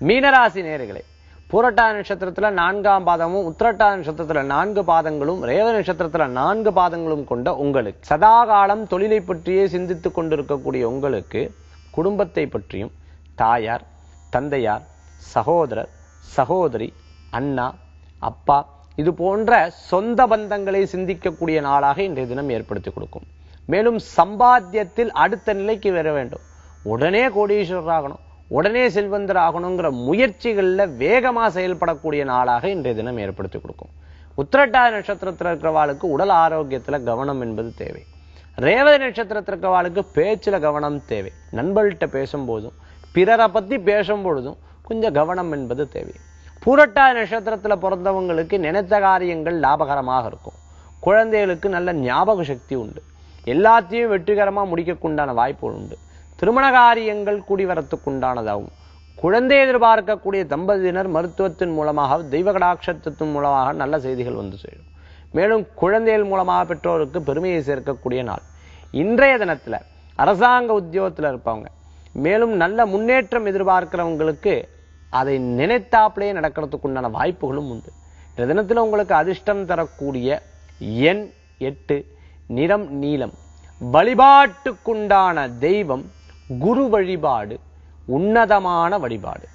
மீனராசி நேயர்களே, பூரட்டாதி நட்சத்திரத்துல 4ஆம் பாதமும் உத்திரட்டாதி நட்சத்திரத்துல 4 பாதங்களும் ரேவதி நட்சத்திரத்துல 4 பாதங்களும் கொண்ட உங்களுக்கு சதாகாலம் தொழிலை பற்றியே சிந்தித்துக் கொண்டிருக்கக்கூடிய உங்களுக்கு குடும்பத்தை பற்றியும் தாயார், தந்தையார், சகோதரர், சகோதரி, அண்ணா, அப்பா இது போன்ற சொந்த பந்தங்களை சிந்திக்கக்கூடிய நாளாக இன்றைய தினம் ஏற்படுத்தி கொடுக்கும். மேலும் சம்பாத்தியத்தில் அடுத்த நிலைக்கு வர வேண்டும், உடனே கோடீஸ்வரர் ஆகணும், உடனே செல்வந்தர் ஆகணுங்கிற முயற்சிகள்ல வேகமா செயல்படக்கூடிய நாளாக இன்றைய தினம் ஏற்படுத்தி கொடுக்கும். உத்திரட்டாதி நட்சத்திரத்தில் இருக்கிறவாளுக்கு உடல் ஆரோக்கியத்துல கவனம் என்பது தேவை. ரேவதி நட்சத்திரத்தில் இருக்கிறவாளுக்கு பேச்சுல கவனம் தேவை. நண்பர்கள்ட்ட பேசும்போதும் பிறரை பத்தி பேசும் பொழுதும் கொஞ்சம் கவனம் என்பது தேவை. பூரட்டாதி நட்சத்திரத்துல பிறந்தவங்களுக்கு நினைத்த காரியங்கள் லாபகரமாக இருக்கும். குழந்தைகளுக்கு நல்ல ஞாபக சக்தி உண்டு. எல்லாத்தையும் வெற்றிகரமா முடிக்கக்குண்டான வாய்ப்புகள் உண்டு. திருமண காரியங்கள் கூடி வரத்துக்குண்டானதாகும். குழந்தை எதிர்பார்க்கக்கூடிய தம்பதியினர் மருத்துவத்தின் மூலமாக தெய்வ கடாட்சத்தின் மூலமாக நல்ல செய்திகள் வந்து சேரும். மேலும் குழந்தைகள் மூலமாக பெற்றோருக்கு பெருமையை சேர்க்கக்கூடிய நாள். இன்றைய தினத்துல அரசாங்க உத்தியோகத்தில் இருப்பவங்க மேலும் நல்ல முன்னேற்றம் எதிர்பார்க்கிறவங்களுக்கு அதை நினைத்தாப்பிலேயே நடக்கிறதுக்குண்டான வாய்ப்புகளும் உண்டு. இந்த தினத்துல உங்களுக்கு அதிர்ஷ்டம் தரக்கூடிய எண் 8, நிறம் நீலம். வழிபாட்டுக்குண்டான தெய்வம் குரு வழிபாடு, உன்னதமான வழிபாடு.